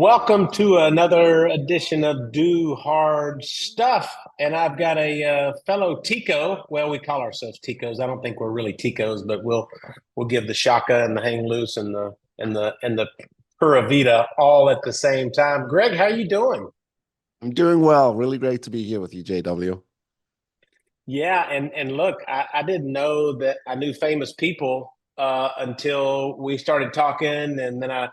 Welcome to another edition of Do Hard Stuff. And I've got a fellow Tico. Well, we call ourselves Ticos. I don't think we're really Ticos, but we'll give the shaka and the hang loose and the pura vida all at the same time. Greg, how you doing? I'm doing well. Really great to be here with you, JW. Yeah, and look, I didn't know that I knew famous people until we started talking, and then I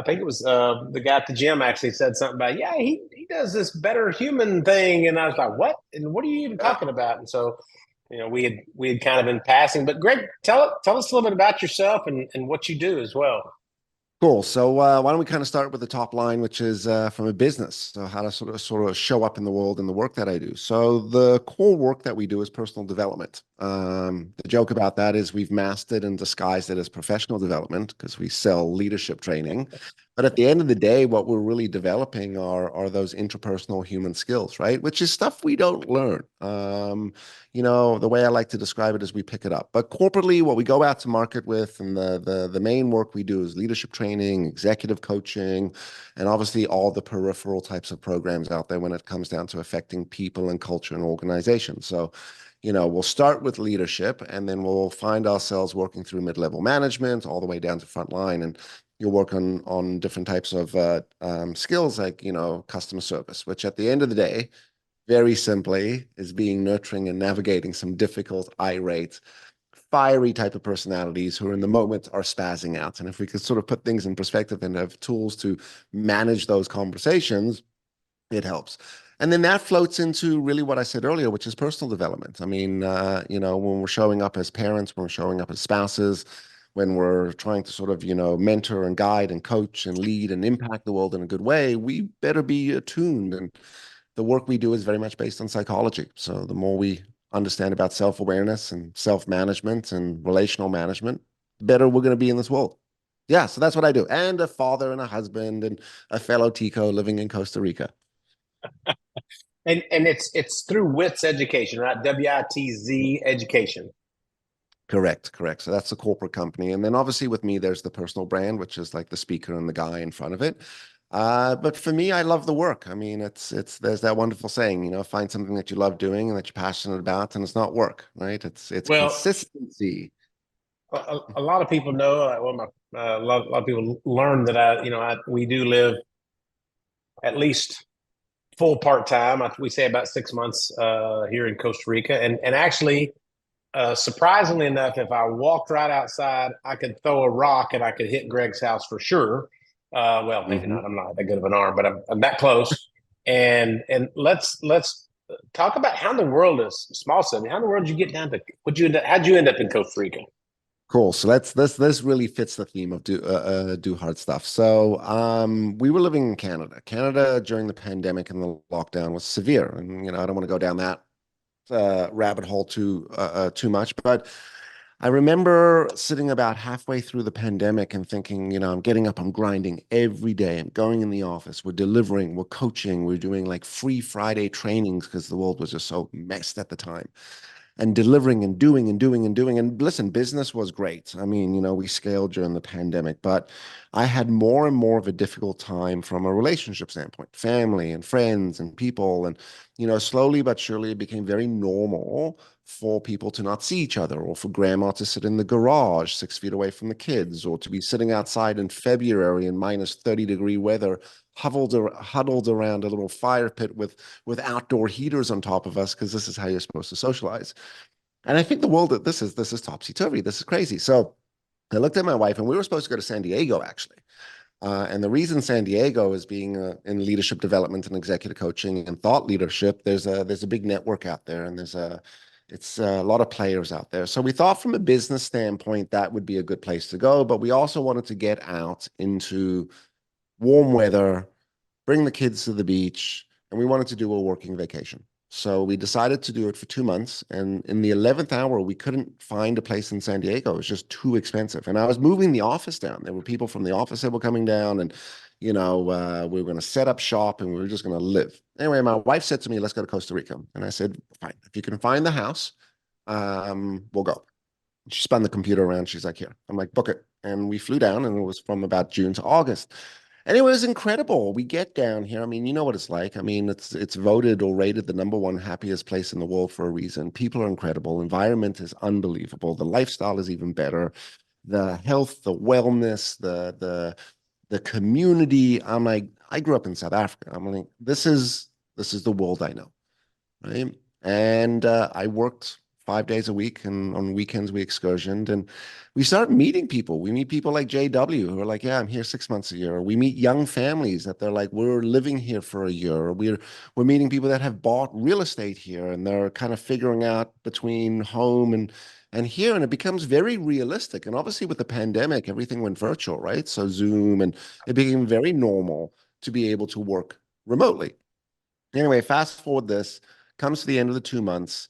think it was the guy at the gym actually said something about, yeah, he does this better human thing, and I was like, what? And what are you even Yeah. talking about? And so, we had kind of been passing, but Greg, tell us a little bit about yourself and what you do as well. Cool. So why don't we kind of start with the top line, which is from a business. So how to sort of show up in the world and the work that I do. So the core work that we do is personal development. The joke about that is we've masked it and disguised it as professional development because we sell leadership training. But at the end of the day, what we're really developing are those interpersonal human skills, right? Which is stuff we don't learn. The way I like to describe it is we pick it up. But corporately, what we go out to market with and the main work we do is leadership training, executive coaching, and obviously all the peripheral types of programs out there when it comes down to affecting people and culture and organization. So, we'll start with leadership and then we'll find ourselves working through mid-level management all the way down to frontline. And you'll work on different types of skills like, customer service, which at the end of the day, very simply is being nurturing and navigating some difficult, irate, fiery type of personalities who in the moment are spazzing out. And if we could sort of put things in perspective and have tools to manage those conversations, it helps. And then that floats into really what I said earlier, which is personal development. I mean, when we're showing up as parents, when we're showing up as spouses, when we're trying to sort of, mentor and guide and coach and lead and impact the world in a good way, we better be attuned. And the work we do is very much based on psychology. So the more we understand about self-awareness and self-management and relational management, the better we're going to be in this world. Yeah, so that's what I do. And a father and a husband and a fellow Tico living in Costa Rica. And it's through Witz Education, right? WITZ Education. Correct, correct. So that's the corporate company. And then obviously with me, there's the personal brand, which is like the speaker and the guy in front of it. But for me, I love the work. I mean, there's that wonderful saying, find something that you love doing and that you're passionate about, and it's not work, right? It's Well, consistency. a lot of people know, a lot of people learn that we do live at least full part time. We say about 6 months here in Costa Rica, and actually, surprisingly enough, if I walked right outside, I could throw a rock and I could hit Greg's house for sure. Well, maybe Mhm. not. I'm not that good of an arm, but I'm that close. And let's talk about how in the world is small city. How in the world did you get down to? How'd you end up in Costa Rica? Cool. So this really fits the theme of do hard stuff. So we were living in Canada. Canada during the pandemic and the lockdown was severe, and I don't want to go down that rabbit hole too much, but I remember sitting about halfway through the pandemic and thinking, I'm getting up, I'm grinding every day, I'm going in the office, we're delivering, we're coaching, we're doing like free Friday trainings because the world was just so messed at the time and delivering and doing and doing and doing. And listen, business was great. I mean, we scaled during the pandemic, but I had more and more of a difficult time from a relationship standpoint, family and friends and people. And, slowly but surely it became very normal for people to not see each other or for grandma to sit in the garage 6 feet away from the kids or to be sitting outside in February in minus 30-degree weather huddled around a little fire pit with outdoor heaters on top of us because this is how you're supposed to socialize. And I think the world that this is topsy-turvy. This is crazy. So I looked at my wife, and we were supposed to go to San Diego actually. And the reason San Diego is being in leadership development and executive coaching and thought leadership, there's a big network out there, and it's a lot of players out there. So we thought from a business standpoint that would be a good place to go, but we also wanted to get out into warm weather, bring the kids to the beach, and we wanted to do a working vacation. So we decided to do it for 2 months. And in the 11th hour, we couldn't find a place in San Diego. It was just too expensive. And I was moving the office down. There were people from the office that were coming down, and, we were going to set up shop and we were just going to live. Anyway, my wife said to me, let's go to Costa Rica. And I said, fine, if you can find the house, we'll go. She spun the computer around. She's like, here. I'm like, book it. And we flew down, and it was from about June to August. Anyway, it was incredible. We get down here. I mean, you know what it's like. I mean, it's voted or rated the number one happiest place in the world for a reason. People are incredible. Environment is unbelievable. The lifestyle is even better. The health, the wellness, the community. I'm like, I grew up in South Africa. I'm like, this is the world I know, right? And I worked 5 days a week, and on weekends we excursioned, and we start meeting people. We meet people like JW who are like, "Yeah, I'm here 6 months a year." Or we meet young families that they're like, "We're living here for a year." Or we're meeting people that have bought real estate here, and they're kind of figuring out between home and here, and it becomes very realistic. And obviously, with the pandemic, everything went virtual, right? So Zoom, and it became very normal to be able to work remotely. Anyway, fast forward this, comes to the end of the 2 months,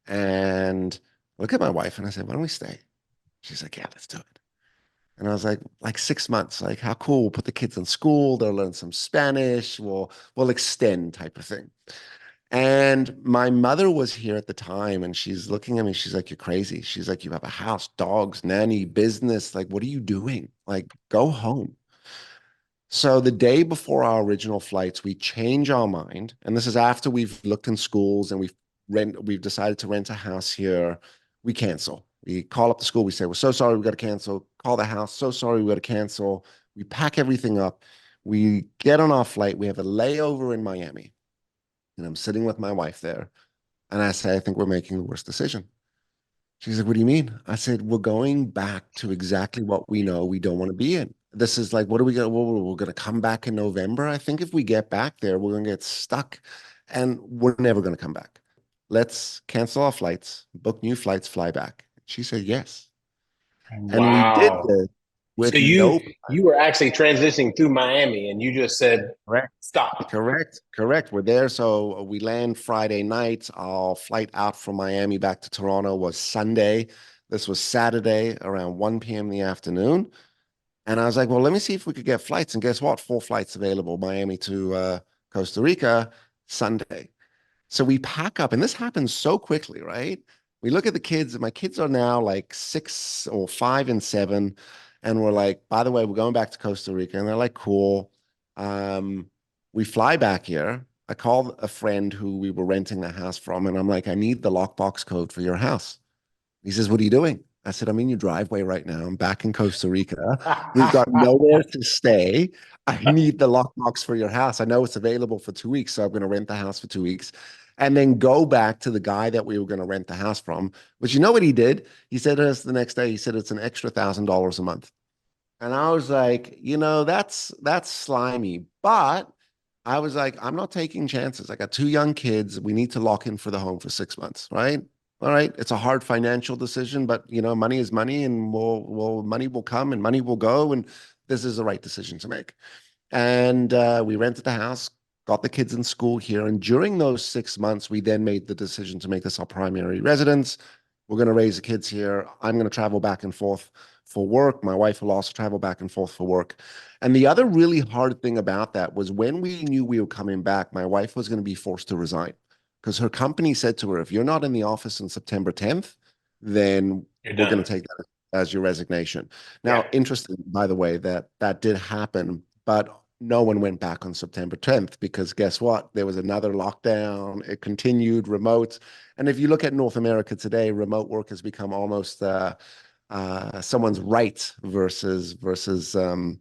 and I look at my wife and I said, "Why don't we stay?" She's like, "Yeah, let's do it." And I was like 6 months, like how cool. We'll put the kids in school, they'll learn some Spanish, we'll extend type of thing. And my mother was here at the time, and she's looking at me, she's like, "You're crazy." She's like, "You have a house, dogs, nanny, business. Like, what are you doing? Like, go home." So the day before our original flights, we change our mind, and this is after we've looked in schools and we've decided to rent a house here. We cancel. We call up the school. We say, "We're so sorry, we got to cancel." Call the house. "So sorry, we got to cancel." We pack everything up. We get on our flight. We have a layover in Miami, and I'm sitting with my wife there, and I say, "I think we're making the worst decision." She's like, "What do you mean?" I said, "We're going back to exactly what we know we don't want to be in. This is like, what are we going to, we're going to come back in November. I think if we get back there, we're going to get stuck and we're never going to come back. Let's cancel our flights, book new flights, fly back." She said, yes. And we did Wow. this So with you no. you were actually transitioning through Miami, and you just said stop. Correct. We're there. So we land Friday night. Our flight out from Miami back to Toronto was Sunday. This was Saturday around 1 p.m. in the afternoon. And I was like, well, let me see if we could get flights. And guess what? 4 flights available, Miami to Costa Rica, Sunday. So we pack up, and this happens so quickly, right? We look at the kids, and my kids are now like 6 or 5 and 7. And we're like, by the way, we're going back to Costa Rica. And they're like, cool. Um, we fly back here. I call a friend who we were renting the house from, and I'm like, "I need the lockbox code for your house." He says, "What are you doing?" I said, "I'm in your driveway right now. I'm back in Costa Rica. We've got nowhere to stay. I need the lockbox for your house. I know it's available for 2 weeks, so I'm going to rent the house for 2 weeks and then go back to the guy that we were going to rent the house from." But you know what he did? He said to us the next day, he said, "It's an extra $1,000 a month." And I was like, that's slimy. But I was like, I'm not taking chances. I got two young kids. We need to lock in for the home for 6 months, right? All right. It's a hard financial decision, but money is money, and money will come and money will go. And this is the right decision to make. And we rented the house, got the kids in school here. And during those 6 months, we then made the decision to make this our primary residence. We're going to raise the kids here. I'm going to travel back and forth for work. My wife will also travel back and forth for work. And the other really hard thing about that was when we knew we were coming back, my wife was going to be forced to resign because her company said to her, "If you're not in the office on September 10th, then You're we're going done. to take that as your resignation." Yeah. Now, interesting, by the way, that did happen, but no one went back on September 10th because guess what? There was another lockdown. It continued remote. And if you look at North America today, remote work has become almost someone's right versus an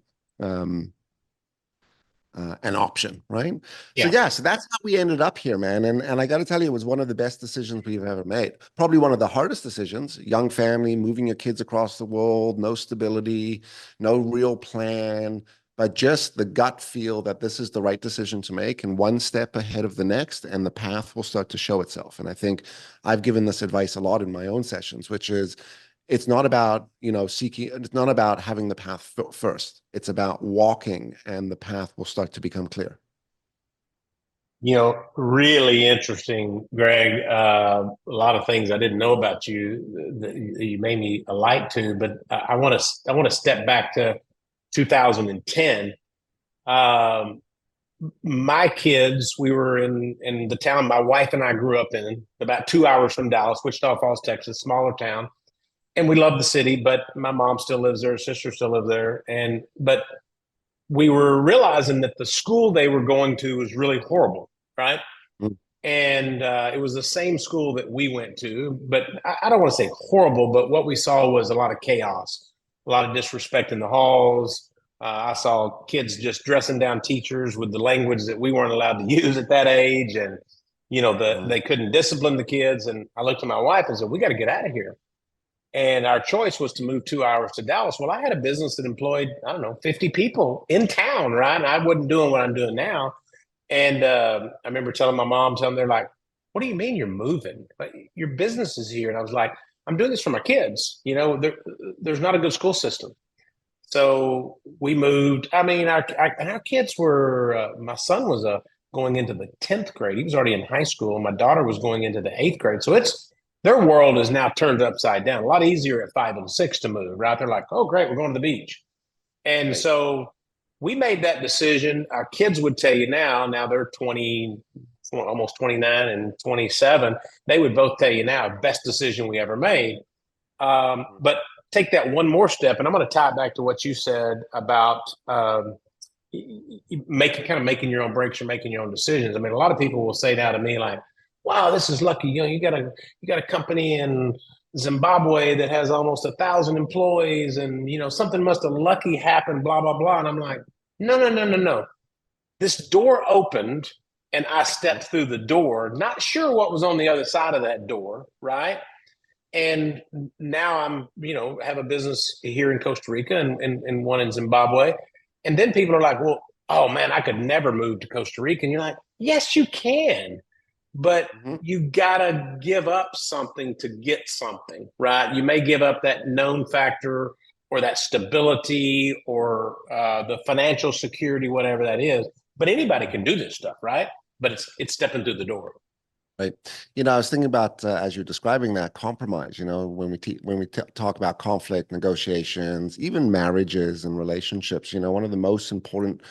option, right? So Yeah. yeah, so that's how we ended up here, man. And I got to tell you, it was one of the best decisions we've ever made. Probably one of the hardest decisions. Young family, moving your kids across the world, no stability, no real plan, but just the gut feel that this is the right decision to make, and one step ahead of the next, and the path will start to show itself. And I think I've given this advice a lot in my own sessions, which is it's not about seeking, it's not about having the path first. It's about walking, and the path will start to become clear. Really interesting, Greg. A lot of things I didn't know about you that you made me like to, but I want to step back to 2010. Um, my kids, we were in the town my wife and I grew up in, about 2 hours from Dallas, Wichita Falls, Texas, smaller town, and we love the city. But my mom still lives there, sister still lives there, and but we were realizing that the school they were going to was really horrible, right? Mm. And it was the same school that we went to, but I don't want to say horrible, but what we saw was a lot of chaos, a lot of disrespect in the halls. I saw kids just dressing down teachers with the language that we weren't allowed to use at that age, and they couldn't discipline the kids. And I looked at my wife and said, "We got to get out of here." And our choice was to move 2 hours to Dallas. Well, I had a business that employed, I don't know, 50 people in town, right? And I wasn't doing what I'm doing now. And I remember telling my mom, they're like, "What do you mean you're moving? Like, your business is here." And I was like, "I'm doing this for my kids. There's not a good school system." So we moved. I mean, our kids were, my son was going into the 10th grade. He was already in high school. My daughter was going into the 8th grade. So their world is now turned upside down. A lot easier at 5 and 6 to move, right? They're like, "Oh, great, we're going to the beach." And so we made that decision. Our kids would tell you now they're 20, almost 29 and 27. They would both tell you now, best decision we ever made. But take that one more step, and I'm going to tie it back to what you said about making your own breaks or making your own decisions. I mean, a lot of people will say now to me like, "Wow, this is lucky. You got a company in Zimbabwe that has almost 1,000 employees, and something must have lucky happened, blah blah blah." And I'm like, "No, no, no, no, no. This door opened, and I stepped through the door, not sure what was on the other side of that door, right? And now I'm, have a business here in Costa Rica and one in Zimbabwe. And then people are like, well, oh man, I could never move to Costa Rica." And you're like, "Yes, you can. But you gotta give up something to get something, right? You may give up that known factor or that stability or the financial security, whatever that is. But anybody can do this stuff, right? But it's stepping through the door." Right. I was thinking about as you're describing that compromise, when we talk about conflict, negotiations, even marriages and relationships, one of the most important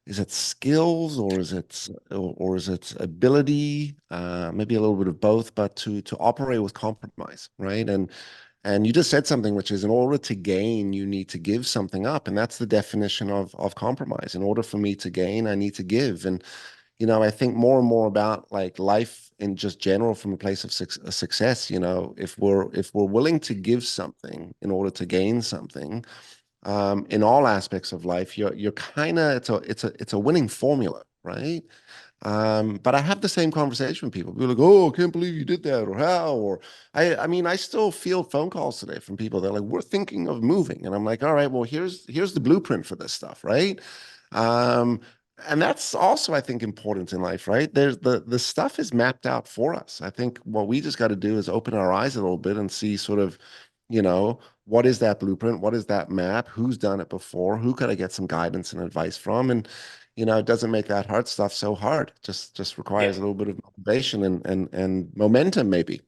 is it skills or is it ability, maybe a little bit of both, but to operate with compromise, right? And you just said something, which is in order to gain, you need to give something up, and that's the definition of compromise. In order for me to gain, I need to give. And I think more and more about like life in just general from a place of success. If we're willing to give something in order to gain something, in all aspects of life, you're kind of it's a winning formula, right? But I have the same conversation with people. People are like, "Oh, I can't believe you did that," or "How?" Or I mean, I still field phone calls today from people. They're like, "We're thinking of moving," and I'm like, "All right, well, here's the blueprint for this stuff, right?" Um, and that's also, I think, important in life, right? There's the stuff is mapped out for us. I think what we just got to do is open our eyes a little bit and see sort of, what is that blueprint? What is that map? Who's done it before? Who could I get some guidance and advice from? And it doesn't make that hard stuff so hard. Just requires Yeah. a little bit of motivation and momentum, maybe.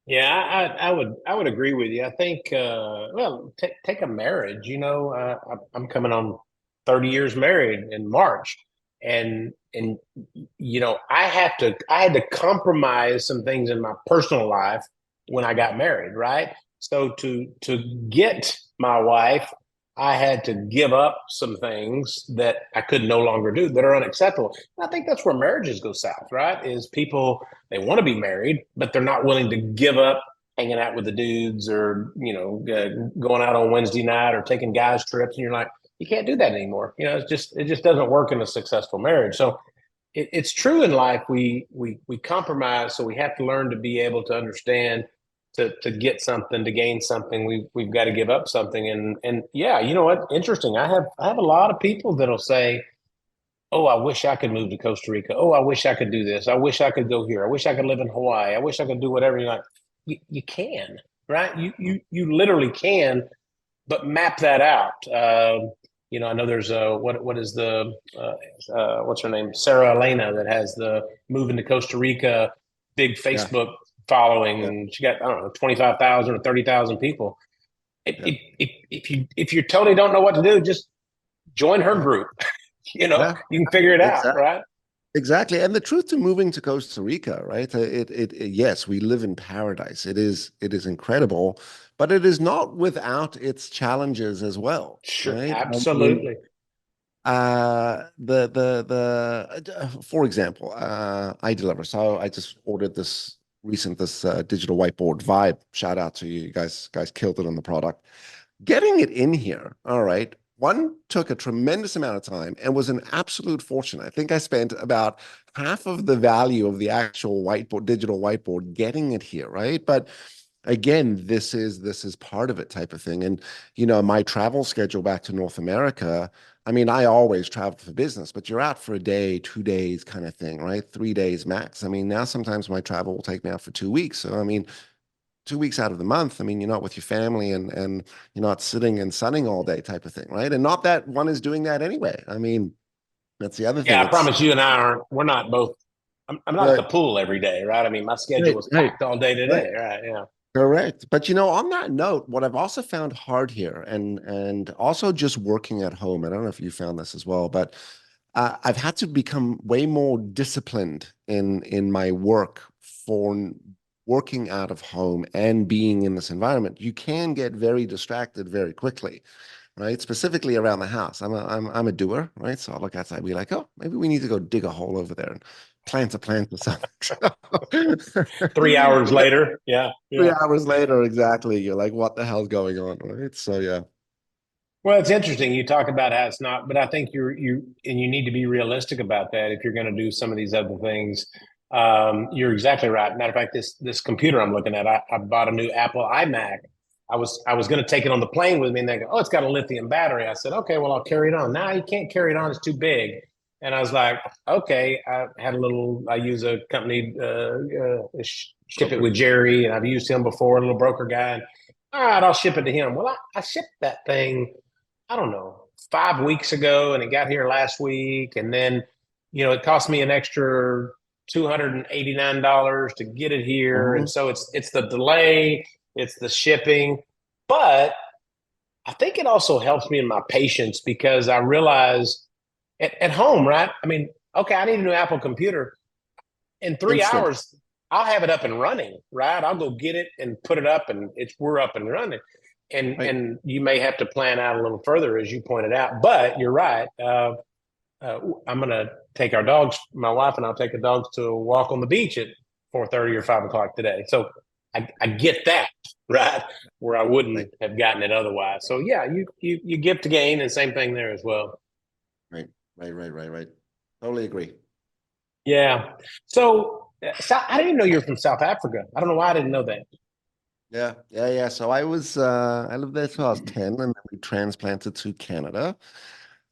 Yeah, I would agree with you. I think well, take a marriage. I'm coming on 30 years married in March, and I had to compromise some things in my personal life when I got married, right? So to get my wife, I had to give up some things that I could no longer do that are unacceptable. And I think that's where marriages go south, right? Is people, they want to be married, but they're not willing to give up hanging out with the dudes or, going out on Wednesday night or taking guys trips. And you're like, you can't do that anymore. It just doesn't work in a successful marriage. So it's true in life. We compromise. So we have to learn to be able to understand to get something, to gain something, we've got to give up something. And yeah, you know what? Interesting. I have a lot of people that'll say, "Oh, I wish I could move to Costa Rica. Oh, I wish I could do this. I wish I could go here. I wish I could live in Hawaii. I wish I could do whatever." You're like, you can, right? You literally can, but map that out. I know there's what is the what's her name, Sarah Elena, that has the moving to Costa Rica big Yeah, Facebook following, yeah, and she got, I don't know, 25,000 or 30,000 people. yeah, If you totally don't know what to do, just join her yeah, group. yeah. You can figure it out, Exactly. right? Exactly. And the truth to moving to Costa Rica, right? Yes, we live in paradise. It is incredible. but it is not without its challenges as well, Sure, right? I mean, absolutely. for example, I deliver. So I just ordered this digital whiteboard Vibe. Shout out to you, guys killed it on the product. Getting it in here, all right. One took a tremendous amount of time and was an absolute fortune. I think I spent about half of the value of the actual whiteboard, digital whiteboard, getting it here, right? But again, this is part of it, type of thing. And my travel schedule back to North America, I mean, I always traveled for business, but you're out for a day, 2 days kind of thing, right? 3 days max. I mean, now sometimes my travel will take me out for 2 weeks. So I mean, 2 weeks out of the month, I mean, you're not with your family, and you're not sitting and sunning all day, type of thing, right? And not that one is doing that anyway. I mean, that's the other thing. Yeah, I It's promise you and I aren't. We're not both. I'm not at right, the pool every day, right? I mean, my schedule right, was right, packed all day right. today, right? Yeah. Correct. But on that note, what I've also found hard here, and also just working at home, I don't know if you found this as well, but I've had to become way more disciplined in my work for working out of home and being in this environment. You can get very distracted very quickly, right? Specifically around the house. I'm a doer, right? So I'll look outside, be like, oh, maybe we need to go dig a hole over there and plant a plant or something. 3 hours later, yeah, Three yeah. hours later, exactly. You're like, what the hell's going on, right? So yeah. Well, it's interesting. You talk about how it's not, but I think you need to be realistic about that if you're going to do some of these other things. You're exactly right. Matter of fact, this computer I'm looking at, I bought a new Apple iMac. I was going to take it on the plane with me, and they go, "Oh, it's got a lithium battery." I said, "Okay, well, I'll carry it on." Now you can't carry it on; it's too big. And I was like, "Okay." I had a little. I use a company, ship it Broker. with Jerry, and I've used him before, a little broker guy. And, all right, I'll ship it to him. Well, I shipped that thing, I don't know, 5 weeks ago, and it got here last week. And then, it cost me an extra $289 to get it here. And Mhm. so it's the delay, it's the shipping. But I think it also helps me in my patience because I realize at home, right? I mean, okay, I need a new Apple computer. In three Instant. hours, I'll have it up and running, right? I'll go get it and put it up, and we're up and running. And Right. you may have to plan out a little further, as you pointed out. But you're right. I'm going to take our dogs. My wife and I'll take the dogs to a walk on the beach at 4:30 or 5 o'clock today. So I get that, right? Where I Right. wouldn't have gotten it otherwise. So yeah, you give to gain, and same thing there as well. Right. Right. Right. Right. Right. Totally agree. Yeah. So I didn't know you're from South Africa. I don't know why I didn't know that. Yeah. Yeah. Yeah. So I lived there till I was 10, and then we transplanted to Canada.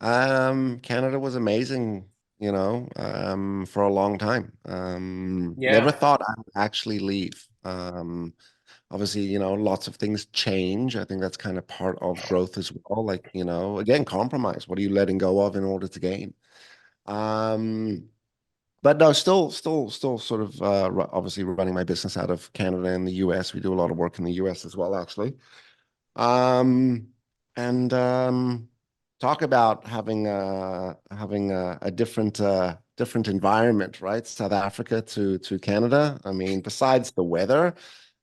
Canada was amazing, for a long time. Never Yeah. thought I would actually leave. Obviously, lots of things change. I think that's kind of part of growth as well. Like, again, compromise. What are you letting go of in order to gain? Um, but no, still sort of obviously running my business out of Canada and the US. We do a lot of work in the US as well, actually. Um, and talk about having a different environment, right? South Africa to Canada. I mean, besides the weather,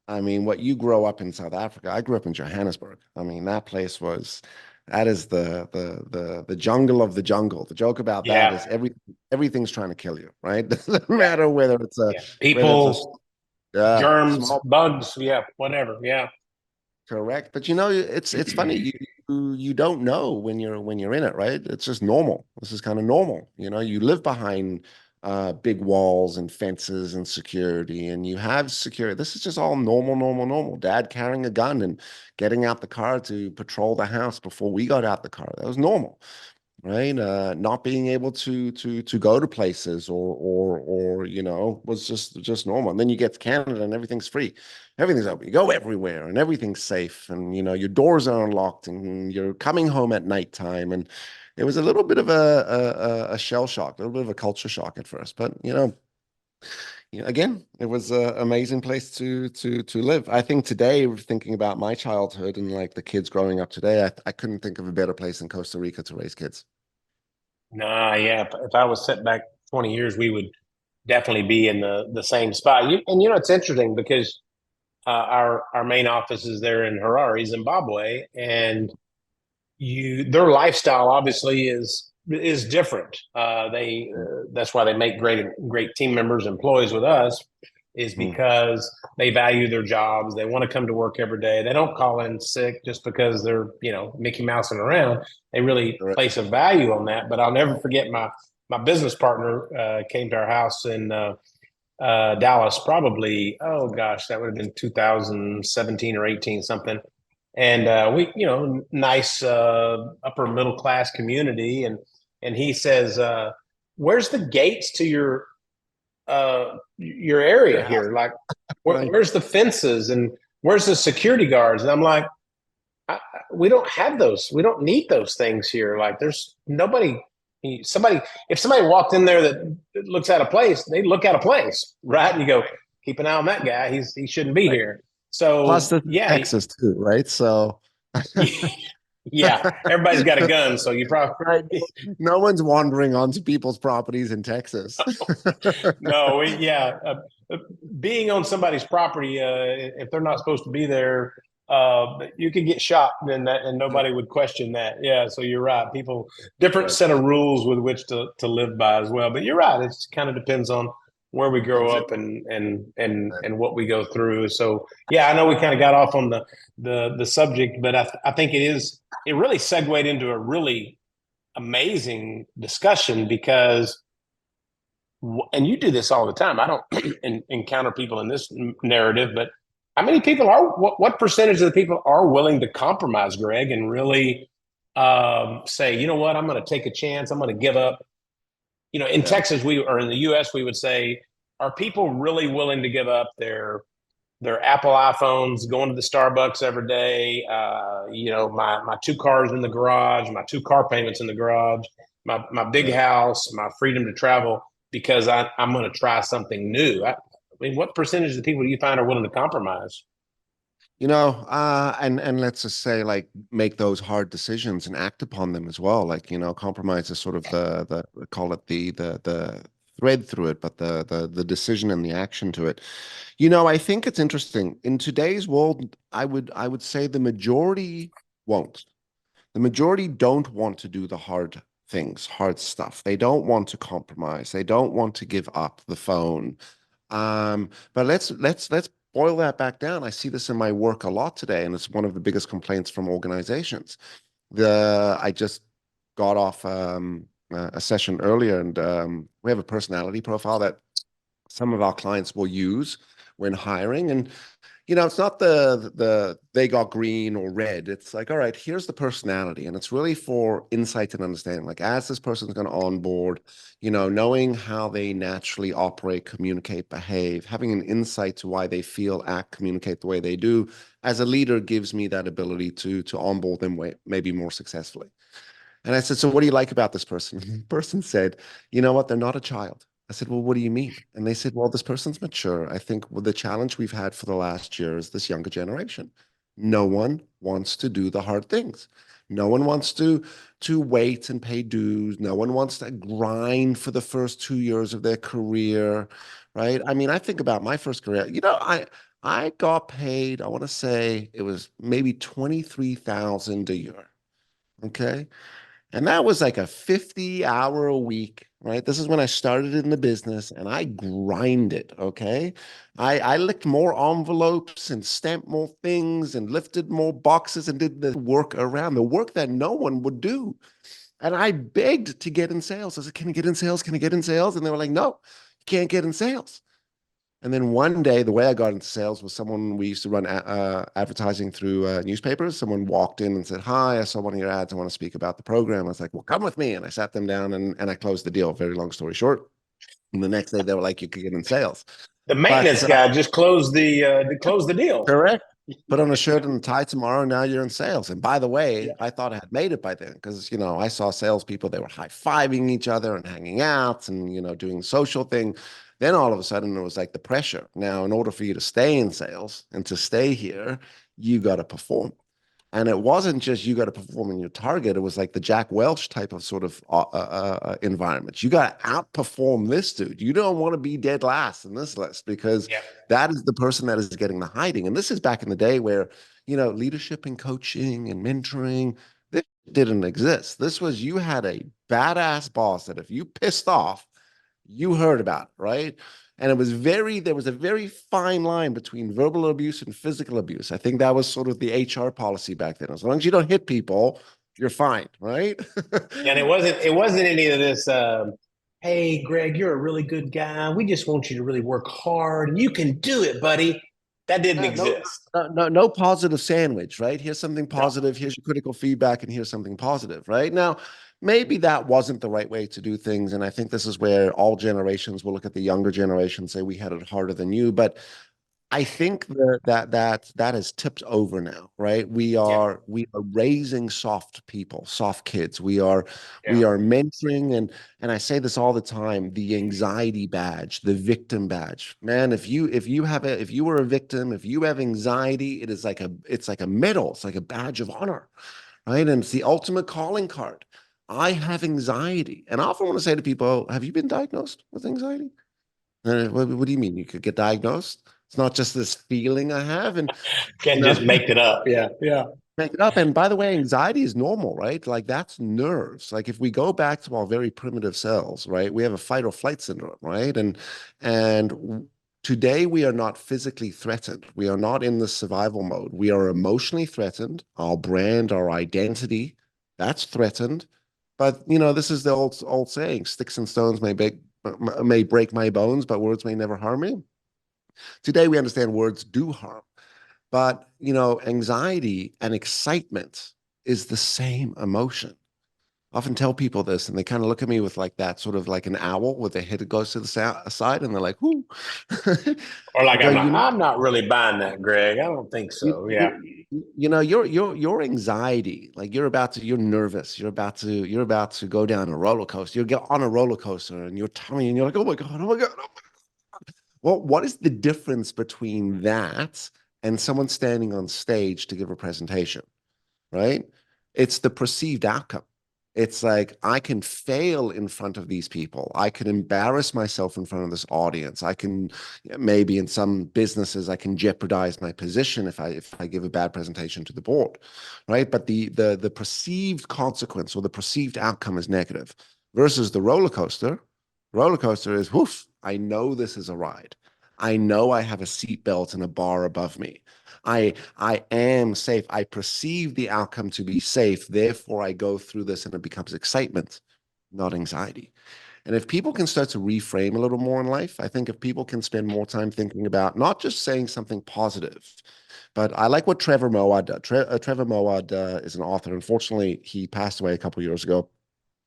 I mean, what you grow up in South Africa, I grew up in Johannesburg. I mean, that is the jungle of the jungle. The joke about that Yeah. is everything's trying to kill you, right? Doesn't Yeah. matter Yeah. whether it's a People, germs, small. bugs, yeah, whatever. Yeah. Correct. But it's funny. You don't know when you're in it, right? It's just normal. This is kind of normal. You live behind big walls and fences and security, and you have security. This is just all normal, normal, normal. Dad carrying a gun and getting out the car to patrol the house before we got out the car. That was normal, right? Not being able to go to places or was just normal. And then you get to Canada and everything's free, everything's open. You go everywhere and everything's safe, and your doors are unlocked, and you're coming home at nighttime. And it was a little bit of a shell shock, a little bit of a culture shock at first, but again, it was an amazing place to live. I think today, thinking about my childhood and like the kids growing up today, I couldn't think of a better place than Costa Rica to raise kids. Nah, yeah. If I was set back 20 years, we would definitely be in the same spot. And it's interesting because our main office is there in Harare, Zimbabwe, and their lifestyle obviously is different. They That's why they make great team members, employees with us, is Mm. because they value their jobs. They want to come to work every day. They don't call in sick just because they're Mickey Mousing around. They really Correct. place a value on that. But I'll never forget my business partner came to our house in Dallas, probably, oh gosh, that would have been 2017 or 18 something. And we, nice upper middle class community. And he says, where's the gates to your Your area house, here? Like, right? where's the fences and where's the security guards? And I'm like, we don't have those. We don't need those things here. Like, there's nobody. Somebody, if somebody walked in there that looks out of place, they look out of place, right? And you go, keep an eye on that guy. He shouldn't be Right. here. Plus, So this is yeah, Texas too, right? So, yeah, everybody's got a gun, so you probably right. No one's wandering onto people's properties in Texas. no, yeah. Being on somebody's property, if they're not supposed to be there, you could get shot, and nobody would question that. Yeah, so you're right. People, different Right. set of rules with which to live by as well. But you're right. It kind of depends on where we grow That's it. up and what we go through. So yeah, I know we kind of got off on the subject, but I think it really segued into a really amazing discussion because and you do this all the time. I don't encounter people in this narrative, but how many people what percentage of the people are willing to compromise, Greg, and really say, you know what, I'm going to take a chance. I'm going to give up. In Yeah. Texas, or in the U.S., we would say, are people really willing to give up their Apple iPhones, going to the Starbucks every day? My two cars in the garage, my two car payments in the garage, my big Yeah. house, my freedom to travel because I'm going to try something new. I mean, what percentage of the people do you find are willing to compromise? And let's just say like make those hard decisions and act upon them as well. Like, compromise is sort of the call it the thread through it, but the decision and the action to it. I think it's interesting. In today's world, I would say the majority won't. The majority don't want to do the hard things, hard stuff. They don't want to compromise. They don't want to give up the phone. But let's boil that back down. I see this in my work a lot today, and it's one of the biggest complaints from organizations. I just got off a session earlier, and we have a personality profile that some of our clients will use when hiring. And it's not they got green or red. It's like, all right, here's the personality. And it's really for insight and understanding. Like, as this person's going to onboard, knowing how they naturally operate, communicate, behave, having an insight to why they feel, act, communicate the way they do, as a leader gives me that ability to onboard them maybe more successfully. And I said, so what do you like about this person? The person said, you know what? They're not a child. I said, well, what do you mean? And they said, well, this person's mature. I think the challenge we've had for the last year is this younger generation. No one wants to do the hard things. No one wants to wait and pay dues. No one wants to grind for the first 2 years of their career, right? I mean, I think about my first career. I got paid, I want to say it was maybe 23,000 a year. Okay. And that was like a 50-hour a week, right? This is when I started in the business and I grinded, okay? I licked more envelopes and stamped more things and lifted more boxes and did the work around, the work that no one would do. And I begged to get in sales. I said, can I get in sales? Can I get in sales? And they were like, no, you can't get in sales. And then one day, the way I got into sales was we used to run advertising through newspapers. Someone walked in and said, hi, I saw one of your ads. I want to speak about the program. I was like, well, come with me. And I sat them down and I closed the deal. Very long story short. And the next day they were like, you could get in sales. The But maintenance guy just closed the deal. correct. Put on a shirt and a tie tomorrow. Now you're in sales. And by the way, Yeah. I thought I had made it by then because, I saw salespeople, they were high-fiving each other and hanging out and, doing the social thing. Then all of a sudden it was like the pressure. Now, in order for you to stay in sales and to stay here, you got to perform. And it wasn't just you got to perform in your target. It was like the Jack Welch type of sort of environment. You got to outperform this dude. You don't want to be dead last in this list because Yeah. that is the person that is getting the hiding. And this is back in the day where, leadership and coaching and mentoring, this didn't exist. This was you had a badass boss that if you pissed off, you heard about it, right? And there was a very fine line between verbal abuse and physical abuse. I think that was sort of the HR policy back then. As long as you don't hit people, you're fine, right? And it wasn't any of this, hey, Greg, you're a really good guy. We just want you to really work hard. You can do it, buddy. That didn't No, exist. no positive sandwich, right? Here's something No. positive. Here's your critical feedback, and here's something positive, right? Now, maybe that wasn't the right way to do things, and I think this is where all generations will look at the younger generation, say we had it harder than you, but I think that has tipped over now, right? Yeah. We are raising soft people, soft kids. We Yeah. are mentoring, and I say this all the time, the anxiety badge, the victim badge. Man, if you were a victim, if you have anxiety, it's like a medal, it's like a badge of honor, right? And it's the ultimate calling card. I have anxiety. And I often want to say to people, have you been diagnosed with anxiety? What do you mean? You could get diagnosed? It's not just this feeling I have, and Can't just make it up. Yeah. Yeah. make it up. And by the way, anxiety is normal, right? Like that's nerves. Like if we go back to our very primitive cells, right? We have a fight or flight syndrome, right? And today we are not physically threatened. We are not in the survival mode. We are emotionally threatened. Our brand, our identity, that's threatened. But this is the old saying: sticks and stones may break my bones, but words may never harm me. Today we understand words do harm. But, anxiety and excitement is the same emotion. I often tell people this, and they kind of look at me with like that, sort of like an owl with their head goes to the side, and they're like, "Whoo!" Or like, Go, I'm not really buying that, Greg. I don't think you, so. Yeah. your anxiety, like you're nervous, you're about to go down a roller coaster. You get on a roller coaster, and you're tummy, and you're like, "Oh my god, oh my god." Well, what is the difference between that and someone standing on stage to give a presentation, right? It's the perceived outcome. It's like I can fail in front of these people. I can embarrass myself in front of this audience. I can maybe in some businesses I can jeopardize my position if I give a bad presentation to the board, right? But the perceived consequence or the perceived outcome is negative versus the roller coaster. Roller coaster is whoof. I know this is a ride. I know I have a seatbelt and a bar above me. I am safe. I perceive the outcome to be safe. Therefore, I go through this and it becomes excitement, not anxiety. And if people can start to reframe a little more in life, I think if people can spend more time thinking about not just saying something positive, but I like what Trevor Moawad does. Trevor Moawad is an author. Unfortunately, he passed away a couple of years ago.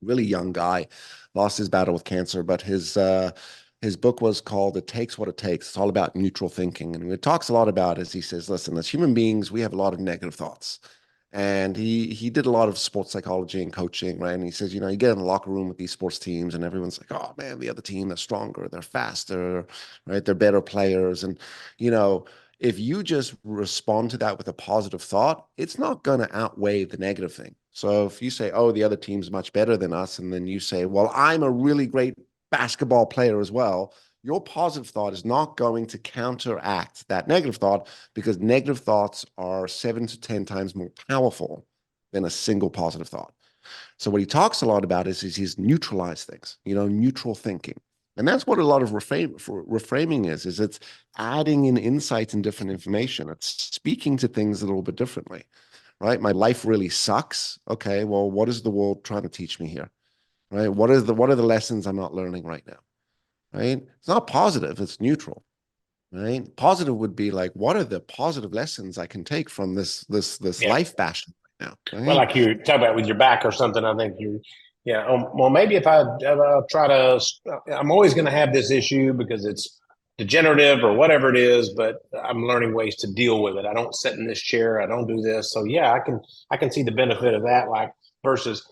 Really young guy, lost his battle with cancer, but his book was called "It Takes What It Takes." It's all about neutral thinking, and it talks a lot about, as he says, listen, as human beings, we have a lot of negative thoughts. And he did a lot of sports psychology and coaching, right? And he says, you get in the locker room with these sports teams, and everyone's like, oh man, the other team, they're stronger, they're faster, right? They're better players, and you know. If you just respond to that with a positive thought, it's not going to outweigh the negative thing. So if you say, oh, the other team's much better than us, and then you say, well, I'm a really great basketball player as well, your positive thought is not going to counteract that negative thought because negative thoughts are 7 to 10 times more powerful than a single positive thought. So what he talks a lot about is he's neutralized things, neutral thinking. And that's what a lot of reframing is it's adding in insights and different information. It's speaking to things a little bit differently, right? My life really sucks. Okay, well, what is the world trying to teach me here? Right? What are the lessons I'm not learning right now? Right? It's not positive, it's neutral. Right? Positive would be like, what are the positive lessons I can take from this Yeah. life bashing right now? Well, Right? like you talk about with your back or something, I think yeah. Well, maybe if I try to, I'm always going to have this issue because it's degenerative or whatever it is, but I'm learning ways to deal with it. I don't sit in this chair. I don't do this. So yeah, I can see the benefit of that. Like versus,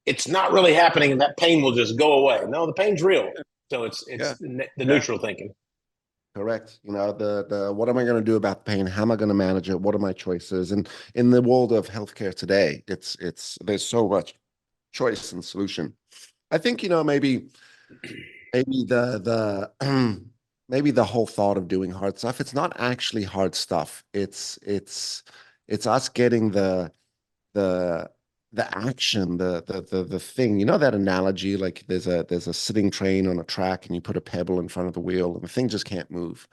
it's not really happening, and that pain will just go away. No, the pain's real. So it's Yeah. the Yeah. neutral thinking. Correct. You know, the what am I going to do about the pain? How am I going to manage it? What are my choices? And in the world of healthcare today, it's there's so much choice and solution. I think, you know, maybe the maybe the whole thought of doing hard stuff, it's not actually hard stuff. It's us getting the the action, the thing. You know that analogy, like there's a sitting train on a track and you put a pebble in front of the wheel and the thing just can't move,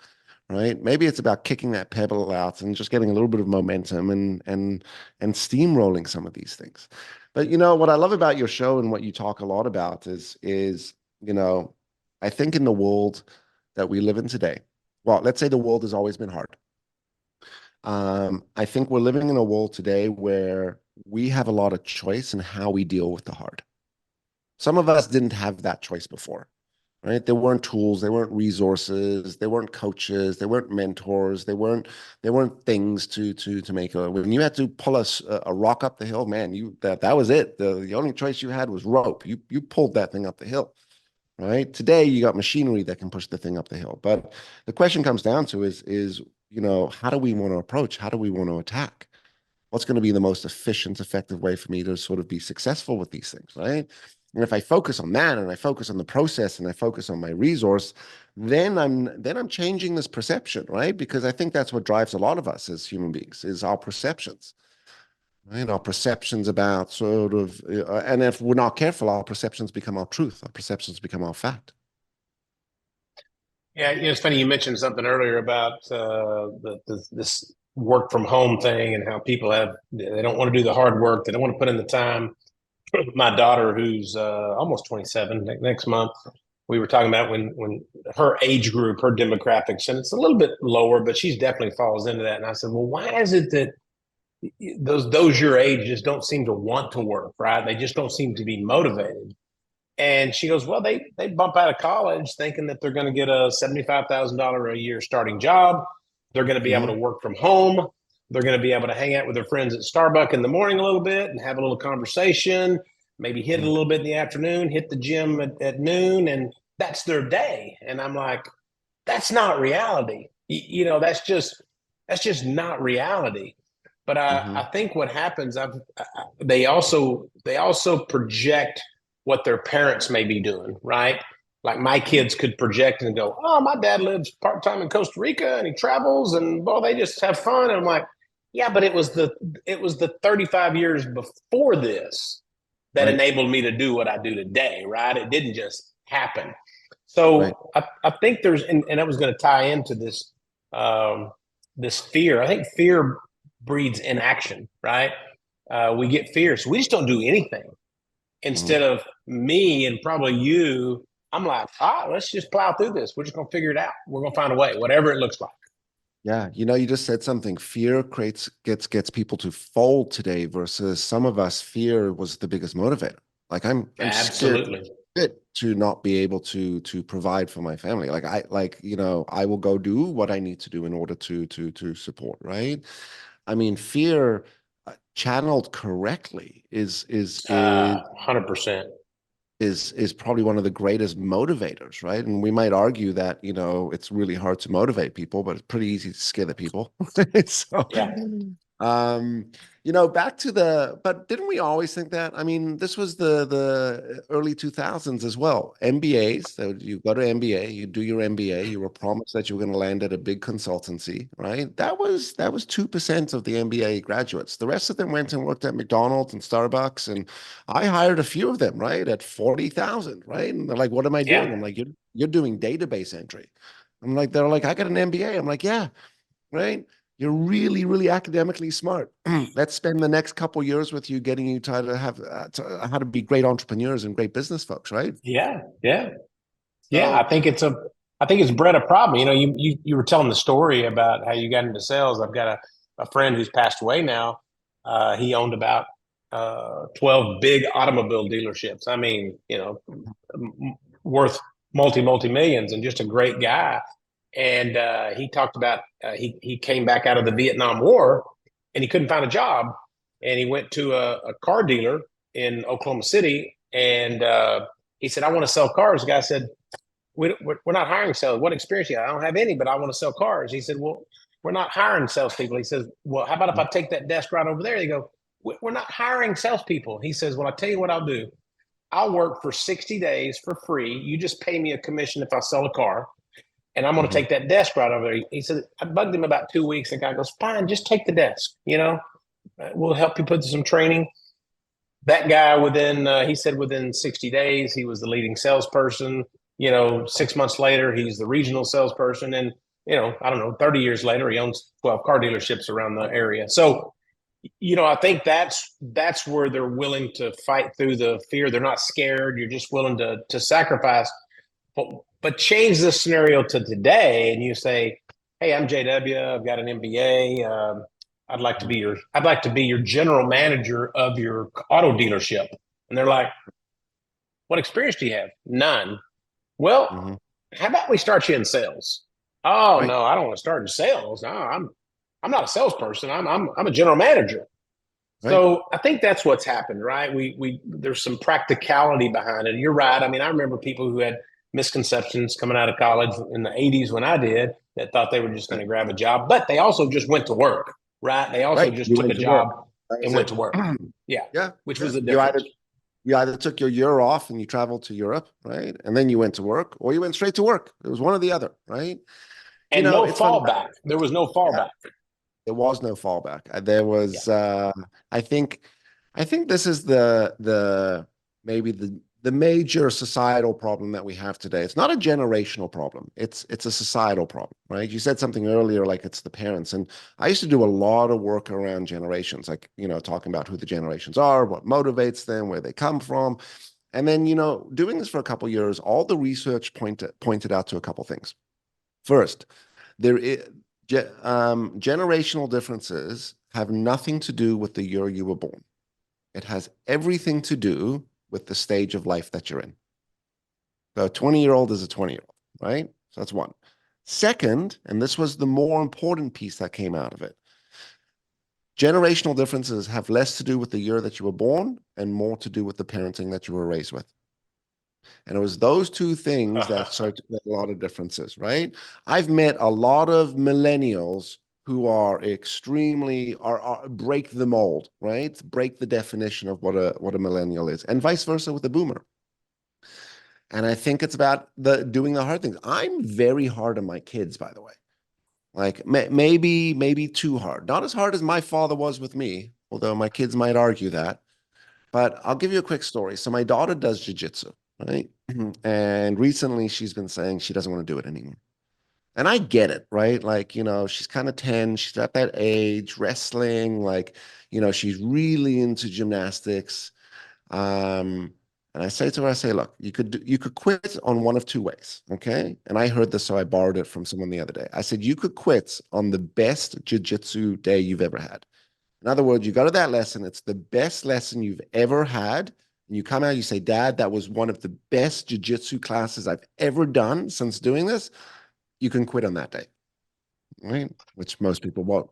right? Maybe it's about kicking that pebble out and just getting a little bit of momentum and steamrolling some of these things. But you know what I love about your show and what you talk a lot about is you know, I think in the world that we live in today, well, let's say the world has always been hard. I think we're living in a world today where we have a lot of choice in how we deal with the hard. Some of us didn't have that choice before, right? There weren't tools, there weren't resources, there weren't coaches, there weren't mentors, there weren't things to make a. When you had to pull a rock up the hill, man, that was it. The only choice you had was rope. You pulled that thing up the hill, right? Today you got machinery that can push the thing up the hill. But the question comes down to is you know, how do we want to approach? How do we want to attack? What's going to be the most efficient, effective way for me to sort of be successful with these things, right? And if I focus on that and I focus on the process and I focus on my resource, then I'm changing this perception, right? Because I think that's what drives a lot of us as human beings is our perceptions, right? Our perceptions about sort of, and if we're not careful, our perceptions become our truth. Our perceptions become our fact. Yeah, it's funny you mentioned something earlier about this work from home thing and how people they don't want to do the hard work, they don't want to put in the time. My daughter, who's almost 27 next month, we were talking about when her age group, her demographics, and it's a little bit lower, but she's definitely falls into that. And I said, well, why is it that those your age just don't seem to want to work, right? They just don't seem to be motivated. And she goes, well, they bump out of college thinking that they're going to get a $75,000 a year starting job. They're going to be able to Mhm. work from home. They're going to be able to hang out with their friends at Starbucks in the morning a little bit and have a little conversation, maybe hit it a Mhm. little bit in the afternoon, hit the gym at noon, and that's their day. And I'm like, that's not reality. That's just not reality. But I Mhm. think what happens, they also project what their parents may be doing, right? Like my kids could project and go, "Oh, my dad lives part time in Costa Rica and he travels and well, they just have fun." And I'm like, "Yeah, but it was the 35 years before this that Right. enabled me to do what I do today, right? It didn't just happen." Right. So I think and I was going to tie into this fear. I think fear breeds inaction, right? We get fear, so we just don't do anything. Mhm. Instead of me and probably you, I'm like, let's just plow through this. We're just gonna figure it out. We're gonna find a way, whatever it looks like. Yeah, you know, you just said something. Fear gets people to fold today versus some of us, fear was the biggest motivator. Like I'm scared Absolutely. to not be able to provide for my family. You know, I will go do what I need to do in order to support, right? I mean, fear channeled correctly is 100%. is probably one of the greatest motivators, right? And we might argue that, you know, it's really hard to motivate people, but it's pretty easy to scare the people. So, Yeah. um, you know, back to but didn't we always think that? I mean, this was the early 2000s as well. MBAs, so you go to MBA, you do your MBA, you were promised that you were going to land at a big consultancy, right? That was 2% of the MBA graduates. The rest of them went and worked at McDonald's and Starbucks, and I hired a few of them, right, at 40,000, right? And they're like, "What am I doing?" Yeah. I'm like, "You're doing database entry." They're like, "I got an MBA." I'm like, "Yeah, right. You're really, really academically smart. Let's spend the next couple years with you, getting you to have how to be great entrepreneurs and great business folks, right?" Yeah. Yeah. Yeah. So, I think it's bred a problem. You were telling the story about how you got into sales. I've got a friend who's passed away now. He owned about 12 big automobile dealerships. I mean, worth multi millions, and just a great guy. And he talked about he came back out of the Vietnam War and he couldn't find a job, and he went to a car dealer in Oklahoma City, and he said, "I want to sell cars." The guy said, we're not hiring sales. What experience you have? I don't have any, but I want to sell cars. He said, well, we're not hiring salespeople. He says, well, how about if I take that desk right over there? They go, we're not hiring salespeople. He says, well, I'll tell you what I'll do. I'll work for 60 days for free. You just pay me a commission if I sell a car. And I'm going to take that desk right over there. He said, I bugged him about 2 weeks. The guy goes, fine, just take the desk. We'll help you put some training. That guy he said within 60 days, he was the leading salesperson. 6 months later, he's the regional salesperson. And, I don't know, 30 years later, he owns 12 car dealerships around the area. So, I think that's where they're willing to fight through the fear. They're not scared. You're just willing to sacrifice. But change the scenario to today, and you say, "Hey, I'm JW. I've got an MBA. I'd like to be your general manager of your auto dealership." And they're like, "What experience do you have?" None. Well, how about we start you in sales? Oh, Right. no, I don't want to start in sales. No, I'm not a salesperson. I'm a general manager. Right. So I think that's what's happened, right? There's some practicality behind it. You're right. I mean, I remember people who had misconceptions coming out of college in the 80s when I did, that thought they were just going to grab a job, but they also just went to work, right? They also Right. just You took went a to work. job and went to work. Yeah. Yeah. Which was the You either difference. you either took your year off and you traveled to Europe, right? And then you went to work, or you went straight to work. It was one or the other, right? And no It's funny. fallback. There was no Yeah, fallback. there was no fallback. There was I think this is maybe the major societal problem that we have today. It's not a generational problem. It's a societal problem, right? You said something earlier, like it's the parents. And I used to do a lot of work around generations, like, talking about who the generations are, what motivates them, where they come from. And then, doing this for a couple of years, all the research pointed out to a couple things. First, there is generational differences have nothing to do with the year you were born. It has everything to do with the stage of life that you're in. So a 20-year-old is a 20-year-old, right? So that's one. Second, and this was the more important piece that came out of it, generational differences have less to do with the year that you were born and more to do with the parenting that you were raised with. And it was those two things that started to make a lot of differences, right? I've met a lot of millennials who are extremely break the mold, right? Break the definition of what a millennial is, and vice versa with a boomer. And I think it's about doing the hard things. I'm very hard on my kids, by the way. Like maybe too hard. Not as hard as my father was with me, although my kids might argue that. But I'll give you a quick story. So my daughter does jiu-jitsu, right? And recently she's been saying she doesn't want to do it anymore. And I get it, right? Like, she's kind of 10, she's at that age, wrestling, like, she's really into gymnastics. And I say to her, I say, look, you could quit on one of two ways, okay? And I heard this, so I borrowed it from someone the other day. I said, you could quit on the best jiu-jitsu day you've ever had. In other words, you go to that lesson, it's the best lesson you've ever had. And you come out, you say, Dad, that was one of the best jiu-jitsu classes I've ever done since doing this. You can quit on that day, right? Which most people won't.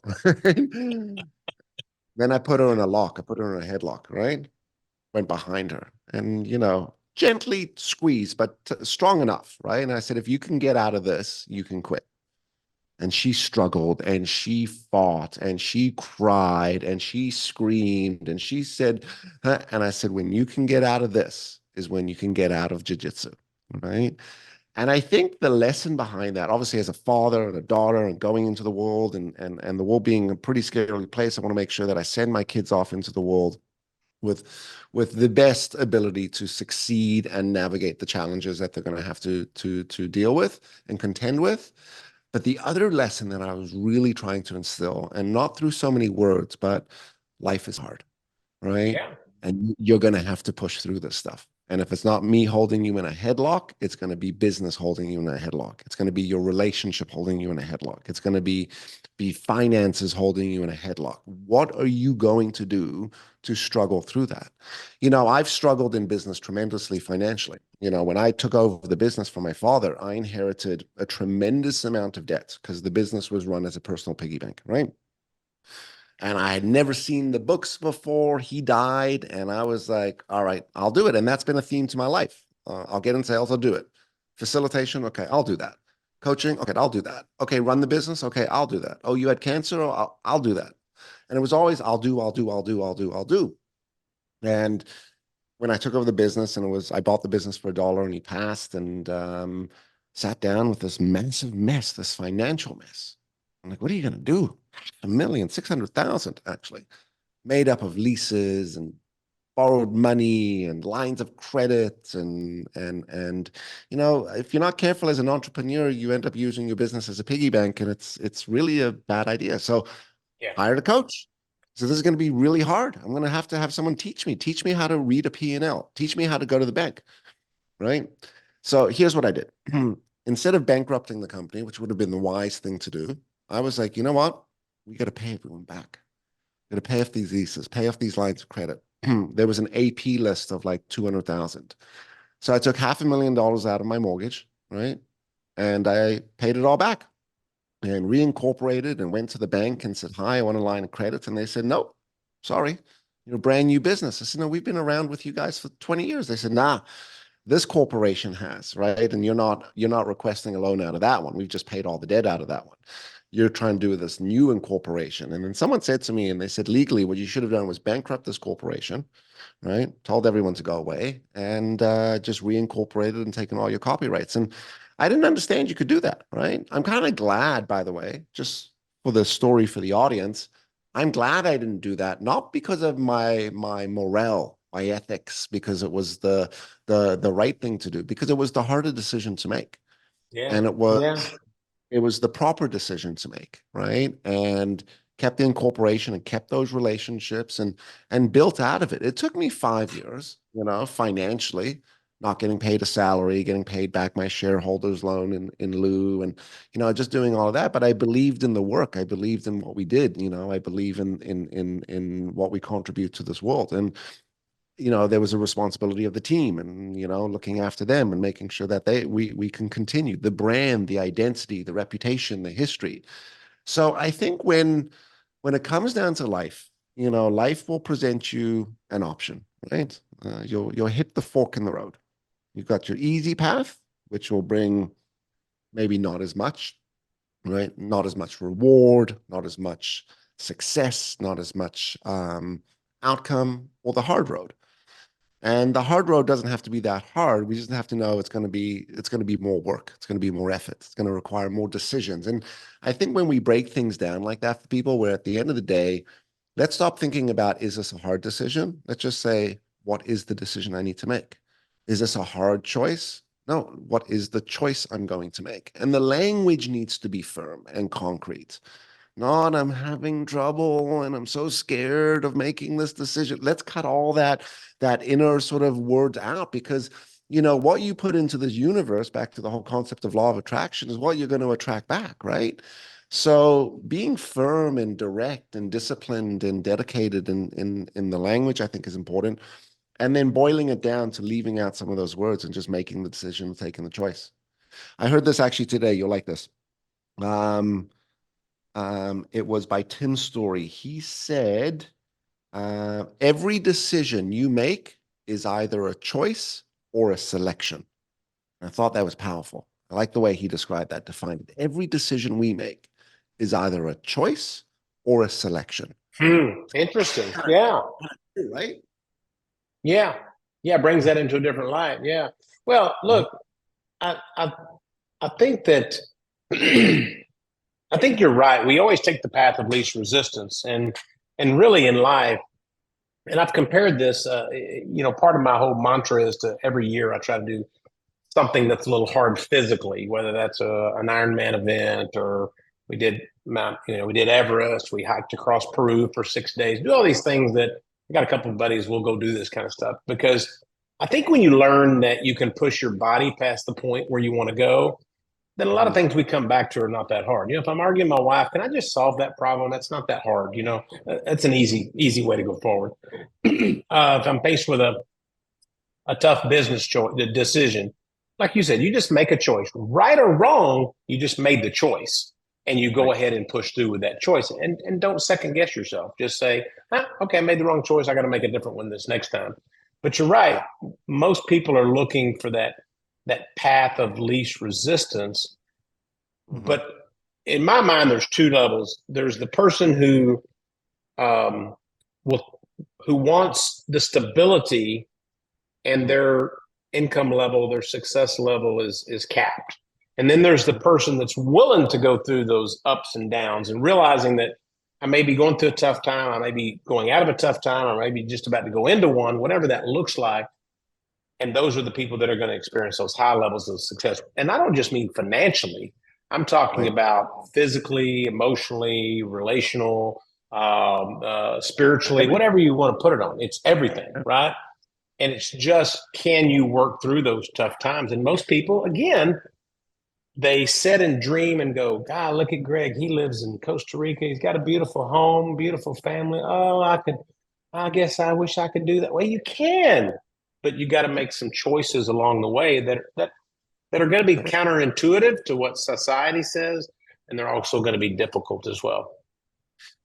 Then I put her in a lock. I put her in a headlock, right? Went behind her and, gently squeeze, but strong enough, right? And I said, if you can get out of this, you can quit. And she struggled and she fought and she cried and she screamed and she said, huh? And I said, when you can get out of this is when you can get out of jiu-jitsu, right? And I think the lesson behind that, obviously as a father and a daughter and going into the world and the world being a pretty scary place, I want to make sure that I send my kids off into the world with the best ability to succeed and navigate the challenges that they're going to have to deal with and contend with. But the other lesson that I was really trying to instill, and not through so many words, but life is hard, right? Yeah. And you're going to have to push through this stuff. And if it's not me holding you in a headlock, it's going to be business holding you in a headlock. It's going to be your relationship holding you in a headlock. It's going to be finances holding you in a headlock. What are you going to do to struggle through that? I've struggled in business tremendously financially. When I took over the business from my father, I inherited a tremendous amount of debt because the business was run as a personal piggy bank, right? And I had never seen the books before he died. And I was like, all right, I'll do it. And that's been a theme to my life. I'll get in sales, I'll do it. Facilitation, okay, I'll do that. Coaching, okay, I'll do that. Okay, run the business, okay, I'll do that. Oh, you had cancer, oh, I'll do that. And it was always, I'll do, I'll do, I'll do, I'll do, I'll do. And when I took over the business, and I bought the business for $1 and he passed, and sat down with this massive mess, this financial mess. I'm like, what are you going to do? 1,600,000 actually, made up of leases and borrowed money and lines of credit, and if you're not careful as an entrepreneur, you end up using your business as a piggy bank, and it's really a bad idea. So Yeah. hired a coach. So this is going to be really hard. I'm going to have someone teach me how to read a P&L, teach me how to go to the bank, right? So here's what I did. Instead of bankrupting the company, which would have been the wise thing to do, I was like, you know what? We got to pay everyone back. We got to pay off these leases, pay off these lines of credit. There was an AP list of like 200,000. So I took $500,000 out of my mortgage, right? And I paid it all back and reincorporated and went to the bank and said, hi, I want a line of credit. And they said, no, sorry, you're a brand new business. I said, no, we've been around with you guys for 20 years. They said, nah, this corporation has, right? And you're not requesting a loan out of that one. We've just paid all the debt out of that one. You're trying to do this new incorporation. And then someone said to me, and they said, legally, what you should have done was bankrupt this corporation, right? Told everyone to go away, and just reincorporated and taken all your copyrights. And I didn't understand you could do that, right? I'm kind of glad, by the way, just for the story for the audience, I'm glad I didn't do that, not because of my morale, my ethics, because it was the right thing to do, because it was the harder decision to make. Yeah. And Yeah. it was the proper decision to make, right? And kept the incorporation and kept those relationships and built out of it. It took me 5 years, financially, not getting paid a salary, getting paid back my shareholders loan in lieu, and just doing all of that. But I believed in the work. I believed in what we did. I believe in what we contribute to this world. And there was a responsibility of the team, and looking after them and making sure that we can continue the brand, the identity, the reputation, the history. So I think when it comes down to life, life will present you an option, right? You'll hit the fork in the road. You've got your easy path, which will bring maybe not as much, right? Not as much reward, not as much success, not as much outcome, or the hard road. And the hard road doesn't have to be that hard. We just have to know it's going to be more work. It's going to be more effort. It's going to require more decisions. And I think when we break things down like that for people, where at the end of the day, let's stop thinking about, is this a hard decision? Let's just say, what is the decision I need to make? Is this a hard choice? No, what is the choice I'm going to make? And the language needs to be firm and concrete. Not, I'm having trouble and I'm so scared of making this decision. Let's cut all that inner sort of words out, because what you put into this universe, back to the whole concept of law of attraction, is what you're going to attract back, right? So being firm and direct and disciplined and dedicated in the language, I think, is important. And then boiling it down to leaving out some of those words and just making the decision, taking the choice. I heard this actually today. You'll like this. It was by Tim Story. He said, every decision you make is either a choice or a selection. And I thought that was powerful. I like the way he described that, defined it. Every decision we make is either a choice or a selection. Interesting. Yeah. Right? Yeah. Yeah. Brings that into a different light. Yeah. Well, look, I think that I think you're right. We always take the path of least resistance, and really in life. And I've compared this. Part of my whole mantra is to every year I try to do something that's a little hard physically, whether that's an Ironman event, or we did we did Everest, we hiked across Peru for 6 days, do all these things that I got a couple of buddies, we'll go do this kind of stuff, because I think when you learn that you can push your body past the point where you want to go, then a lot of things we come back to are not that hard. If I'm arguing with my wife, can I just solve that problem? That's not that hard. That's an easy way to go forward. If I'm faced with a tough business decision, like you said, you just make a choice, right or wrong. You just made the choice, and you go ahead and push through with that choice, and don't second guess yourself. Just say, okay, I made the wrong choice. I got to make a different one this next time. But you're right. Most people are looking for that path of least resistance. Mhm. But in my mind, there's two levels. There's the person who will who wants the stability, and their income level, their success level is capped. And then there's the person that's willing to go through those ups and downs and realizing that I may be going through a tough time, I may be going out of a tough time, or maybe just about to go into one, whatever that looks like. And those are the people that are going to experience those high levels of success. And I don't just mean financially. I'm talking Right. about physically, emotionally, relational, spiritually, whatever you want to put it on. It's everything, right? And it's just, can you work through those tough times? And most people, again, they sit and dream and go, God, look at Greg. He lives in Costa Rica. He's got a beautiful home, beautiful family. Oh, I guess I wish I could do that. Well, you can, but you got to make some choices along the way that are going to be counterintuitive to what society says. And they're also going to be difficult as well.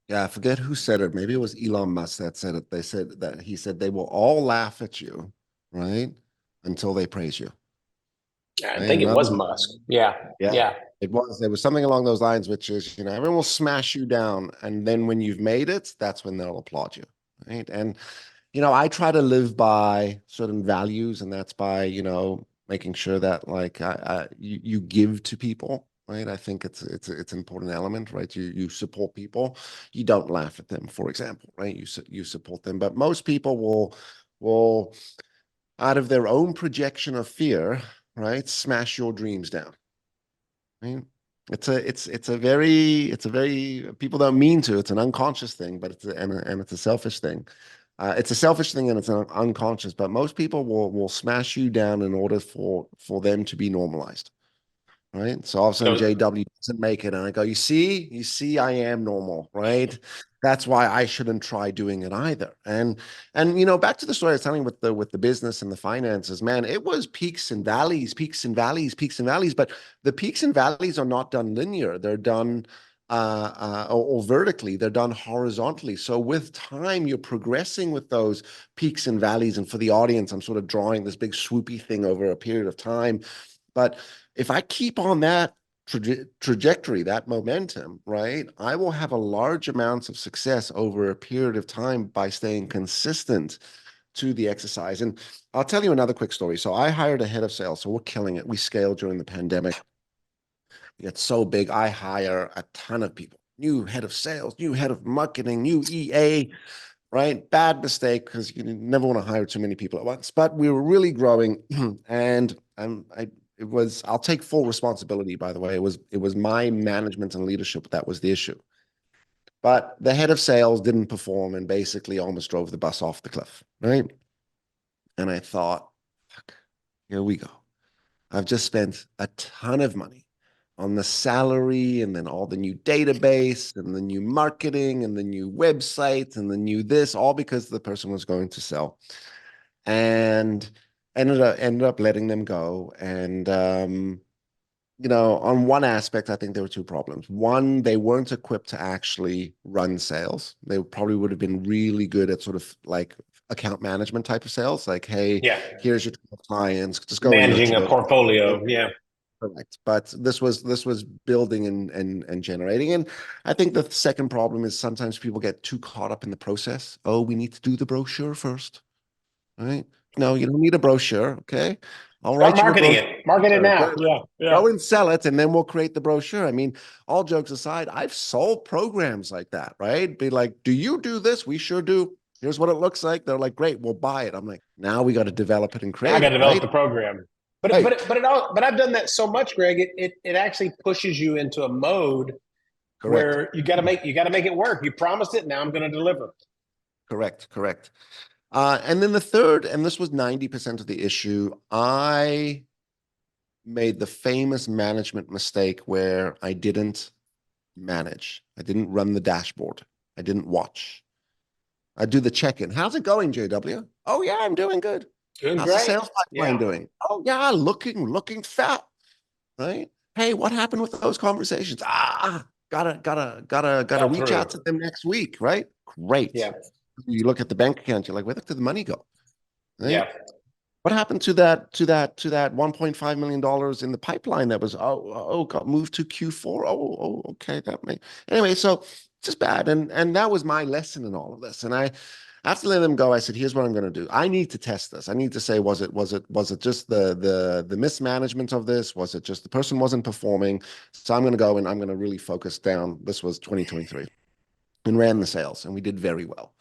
Yeah, I forget who said it. Maybe it was Elon Musk that said it. They said that he said they will all laugh at you, right? Until they praise you. I Right? think it was Another, Musk. Yeah. yeah, Yeah. there was something along those lines, which is, everyone will smash you down. And then when you've made it, that's when they'll applaud you. Right. And, I try to live by certain values, and that's by, making sure that like you give to people. Right. I think it's an important element, right? You support people. You don't laugh at them, for example, right? You support them. But most people will out of their own projection of fear, right, smash your dreams down. Right? It's a very people don't mean to. It's an unconscious thing, but it's a selfish thing. It's a selfish thing and it's an unconscious. But most people will smash you down in order for them to be normalized. Right. So all of a sudden So JW doesn't make it. And I go, you see, I am normal, right? That's why I shouldn't try doing it either. And back to the story I was telling with the business and the finances, man, it was peaks and valleys, peaks and valleys, peaks and valleys. But the peaks and valleys are not done linear. They're done or vertically, they're done horizontally. So with time, you're progressing with those peaks and valleys. And for the audience, I'm sort of drawing this big swoopy thing over a period of time. But if I keep on that trajectory, that momentum, right, I will have a large amounts of success over a period of time by staying consistent to the exercise. And I'll tell you another quick story. So I hired a head of sales. So we're killing it. We scaled during the pandemic. It's so big. I hire a ton of people. New head of sales, new head of marketing, new EA, right? Bad mistake because you never want to hire too many people at once. But we were really growing, and I'll take full responsibility, by the way. It was my management and leadership that was the issue. But the head of sales didn't perform and basically almost drove the bus off the cliff, right? And I thought, fuck, here we go. I've just spent a ton of money on the salary and then all the new database and the new marketing and the new website and the new this, all because the person was going to sell. And ended up letting them go. And on one aspect, I think there were two problems. One, they weren't equipped to actually run sales. They probably would have been really good at sort of like account management type of sales. Like, hey, yeah, here's your clients, just go and managing nurture a those. portfolio. Yeah. Correct. But this was building and generating. And I think the second problem is sometimes people get too caught up in the process. Oh, we need to do the brochure first. All right. No, you don't need a brochure. Okay. I'll Start write you a marketing brochure. it. Market it now. Yeah. Yeah. Go and sell it, and then we'll create the brochure. I mean, all jokes aside, I've sold programs like that, right? Be like, do you do this? We sure do. Here's what it looks like. They're like, great, we'll buy it. I'm like, now we got to develop it and Now I create got it, to develop right? the program. Right. But I've done that so much, Greg. It actually pushes you into a mode Correct. where you got to make it work. You promised it. Now I'm going to deliver. Correct. And then the third, and this was 90% of the issue, I made the famous management mistake where I didn't manage. I didn't run the dashboard. I didn't watch. I do the check-in. How's it going, JW? Oh yeah, I'm doing good. Doing How's the great. sales pipeline Yeah. doing? Oh yeah, looking fat, right? Hey, what happened with those conversations? Gotta Fell reach out through. to them next week, right? Great. Yeah. You look at the bank account, you're like, where did the money go? Right? Yeah. What happened to that $1.5 million in the pipeline that was got moved to Q4? Okay, that may anyway. So just bad, and that was my lesson in all of this. And after letting them go, I said, "Here's what I'm going to do. I need to test this. I need to say, was it just the mismanagement of this? Was it just the person wasn't performing? So I'm going to go and I'm going to really focus down. This was 2023, and ran the sales, and we did very well.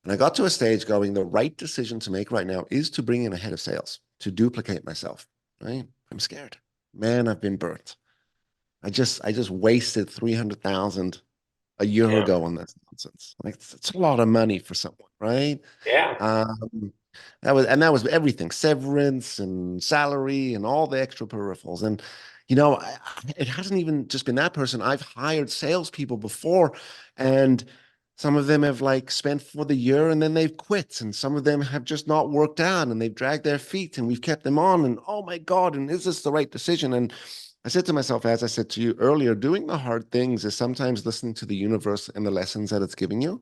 And I got to a stage going, the right decision to make right now is to bring in a head of sales, to duplicate myself, right? I'm scared. Man, I've been burnt. I just wasted 300,000 a year Yeah. ago on this nonsense. Like it's a lot of money for someone, right? Yeah. Um, that was everything, severance and salary and all the extra peripherals. And it hasn't even just been that person. I've hired salespeople before, and some of them have like spent for the year and then they've quit, and some of them have just not worked out and they've dragged their feet, and we've kept them on. And oh my God, and is this the right decision? And I said to myself, as I said to you earlier, doing the hard things is sometimes listening to the universe and the lessons that it's giving you.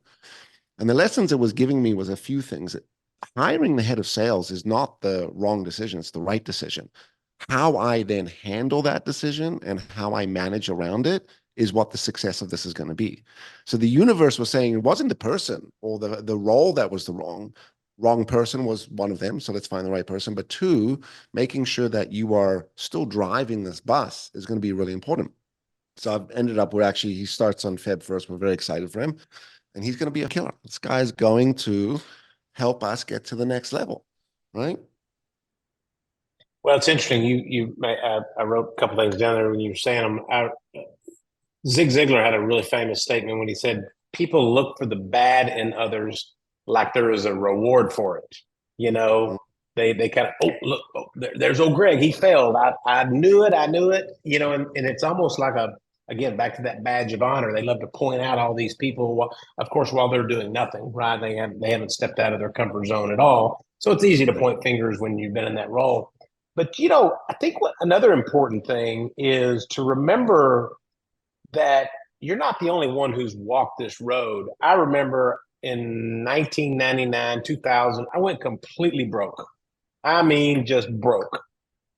And the lessons it was giving me was a few things. Hiring the head of sales is not the wrong decision, it's the right decision. How I then handle that decision and how I manage around it is what the success of this is going to be. So the universe was saying it wasn't the person or the role that was the wrong person was one of them. So let's find the right person. But two, making sure that you are still driving this bus is going to be really important. So I've ended up he starts on Feb 1st. We're very excited for him. And he's going to be a killer. This guy's going to help us get to the next level, right? Well, it's interesting. I wrote a couple things down there when you were saying them. Zig Ziglar had a really famous statement when he said, "People look for the bad in others like there is a reward for it." You know, they kind of, oh, look, there's old Greg. He failed. I knew it. I knew it. You know, and it's almost like again, back to that badge of honor. They love to point out all these people, of course, while they're doing nothing, right? They haven't stepped out of their comfort zone at all. So it's easy to point fingers when you've been in that role. But, I think what another important thing is to remember that you're not the only one who's walked this road. I remember in 1999, 2000, I went completely broke. I mean, just broke.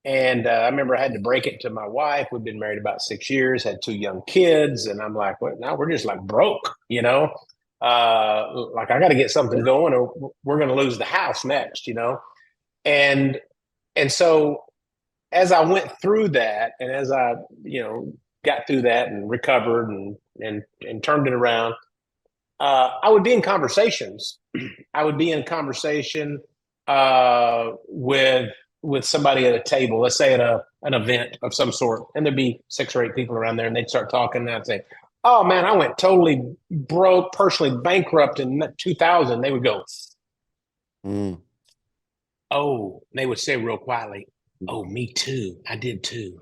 And I remember I had to break it to my wife. We'd been married about 6 years, had two young kids. And I'm like, what? Now we're just like broke, like I got to get something going or we're going to lose the house next, And, and so as I went through that and as I, got through that and recovered and turned it around, I would be in conversations. I would be in conversation with somebody at a table, let's say at an event of some sort, and there'd be 6 or 8 people around there, and they'd start talking, and I'd say, "Oh man, I went totally broke, personally bankrupt in 2000." They would go, "Oh," they would say real quietly, "Oh, me too. I did too.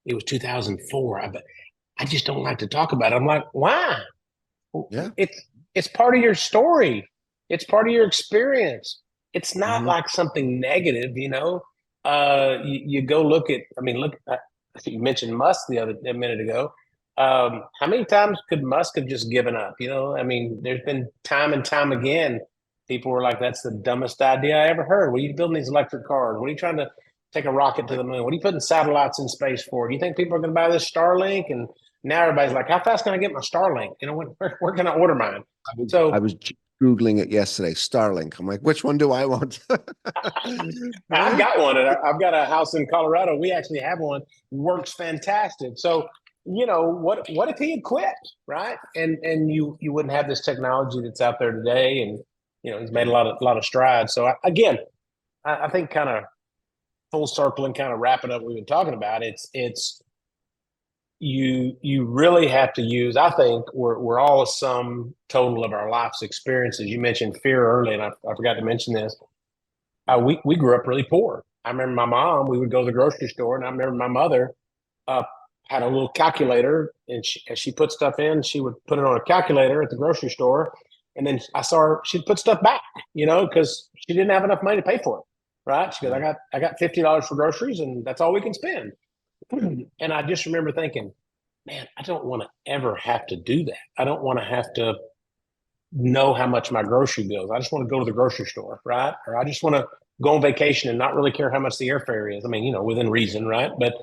It was 2004. I just don't like to talk about it." I'm like, "Why?" Yeah. It's part of your story. It's part of your experience. It's not like something negative, you go look at, you mentioned Musk a minute ago. How many times could Musk have just given up? There's been time and time again, people were like, "That's the dumbest idea I ever heard. What are you building these electric cars? What are you trying to take a rocket to the moon? What are you putting satellites in space for? Do you think people are going to buy this Starlink?" And now everybody's like, "How fast can I get my Starlink? Where can I order mine?" I was Googling it yesterday, Starlink. I'm like, which one do I want? I've got one. I've got a house in Colorado. We actually have one. Works fantastic. So, what if he had quit, right? And you wouldn't have this technology that's out there today. And he's made a lot of strides. So again, I think kind of full circle and kind of wrapping up what we've been talking about. It's you really have to use. I think we're all a sum total of our life's experiences. You mentioned fear early, and I forgot to mention this. We grew up really poor. I remember my mom. We would go to the grocery store, and I remember my mother had a little calculator, and as she put stuff in, she would put it on a calculator at the grocery store, and then I saw her. She'd put stuff back, because she didn't have enough money to pay for it. Right? She goes, I got $50 for groceries, and that's all we can spend. And I just remember thinking, man, I don't want to ever have to do that. I don't want to have to know how much my grocery bill is. I just want to go to the grocery store, right? Or I just want to go on vacation and not really care how much the airfare is. I mean, within reason, right? But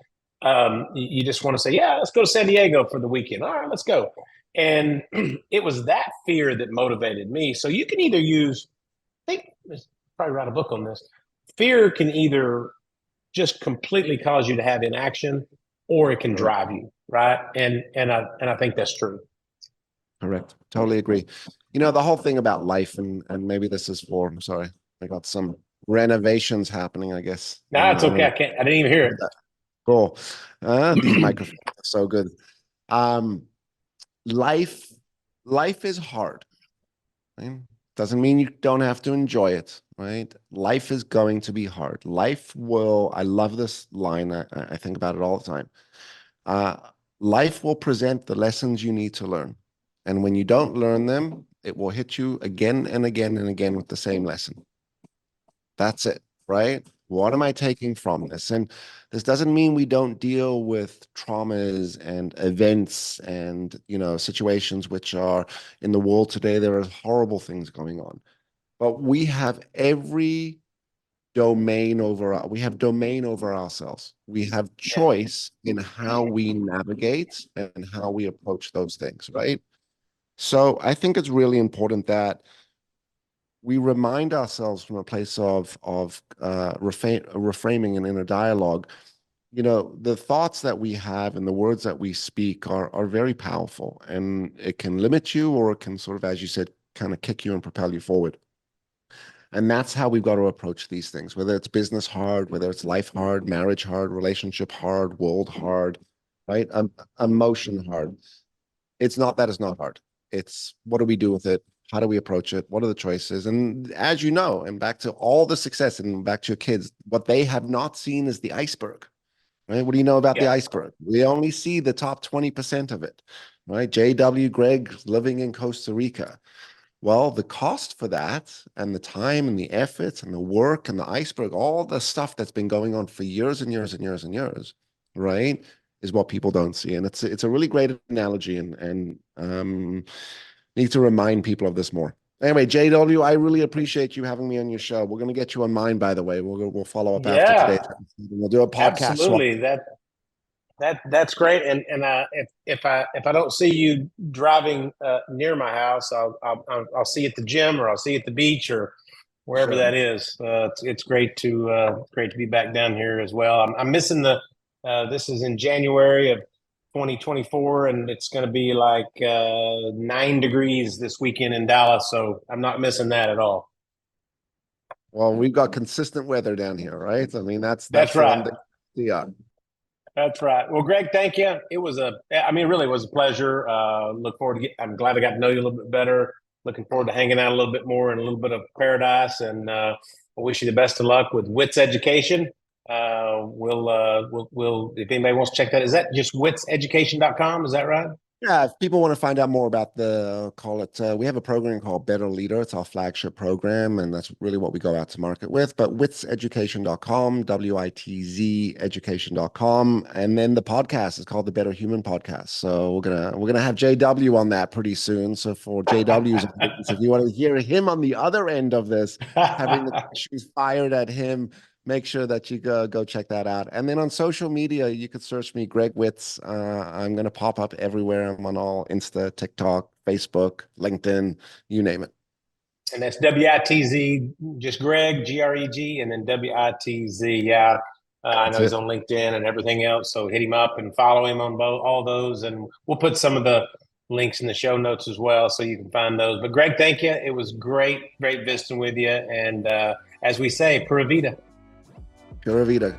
you just want to say, yeah, let's go to San Diego for the weekend. All right, let's go. And it was that fear that motivated me. So you can either use, I think, probably write a book on this. Fear can either just completely cause you to have inaction, or it can drive you, right? And I think that's true. Correct. Totally agree. The whole thing about life, and maybe this is for, I'm sorry, I got some renovations happening, I guess. No, it's okay. I didn't even hear it. Cool. These microphones are so good. Life is hard. Right? Doesn't mean you don't have to enjoy it, right? Life is going to be hard. I love this line. I think about it all the time. Life will present the lessons you need to learn. And when you don't learn them, it will hit you again and again and again with the same lesson. That's it, right? What am I taking from this? And this doesn't mean we don't deal with traumas and events and, situations which are in the world today. There are horrible things going on. But we have domain over ourselves. We have choice in how we navigate and how we approach those things, right? So I think it's really important that we remind ourselves from a place of reframing and inner dialogue. The thoughts that we have and the words that we speak are very powerful, and it can limit you, or it can sort of, as you said, kind of kick you and propel you forward. And that's how we've got to approach these things, whether it's business hard, whether it's life hard, marriage hard, relationship hard, world hard, right? Emotion hard. It's not that it's not hard. It's what do we do with it? How do we approach it? What are the choices? And as you know, and back to all the success and back to your kids, what they have not seen is the iceberg, right? What do you know about the iceberg? We only see the top 20% of it, right? JW, Greg living in Costa Rica. Well, the cost for that and the time and the effort and the work and the iceberg, all the stuff that's been going on for years and years and years and years, right, is what people don't see. And it's a really great analogy, and need to remind people of this more. Anyway, JW, I really appreciate you having me on your show. We're going to get you on mine, by the way. We'll follow up after today. We'll do a podcast. Absolutely. That's great. And if I don't see you driving near my house, I'll see you at the gym, or I'll see you at the beach, or wherever that is. It's great to be back down here as well. I'm missing this is in January of 2024, and it's going to be like 9 degrees this weekend in Dallas, so I'm not missing that at all. Well, we've got consistent weather down here, right? I mean, that's right. Yeah. That's right. Well, Greg, thank you. It really was a pleasure. I'm glad I got to know you a little bit better. Looking forward to hanging out a little bit more in a little bit of paradise, and I wish you the best of luck with Witz Education. We'll if anybody wants to check that, is that just witzeducation.com? Is that right? Yeah, if people want to find out more about we have a program called Better Leader. It's our flagship program, and that's really what we go out to market with. But witzeducation.com, WITZ education.com. And then the podcast is called the Better Human Podcast. So we're gonna have JW on that pretty soon. So for JW's if you want to hear him on the other end of this, having the questions fired at him, make sure that you go check that out. And then on social media, you could search me, Greg Witz. I'm going to pop up everywhere. I'm on all Insta, TikTok, Facebook, LinkedIn, you name it. And that's WITZ, just Greg, GREG, and then WITZ. Yeah. I know he's on LinkedIn and everything else. So hit him up and follow him on all those. And we'll put some of the links in the show notes as well, so you can find those. But Greg, thank you. It was great visiting with you. And as we say, Pura Vida. Pura Vida.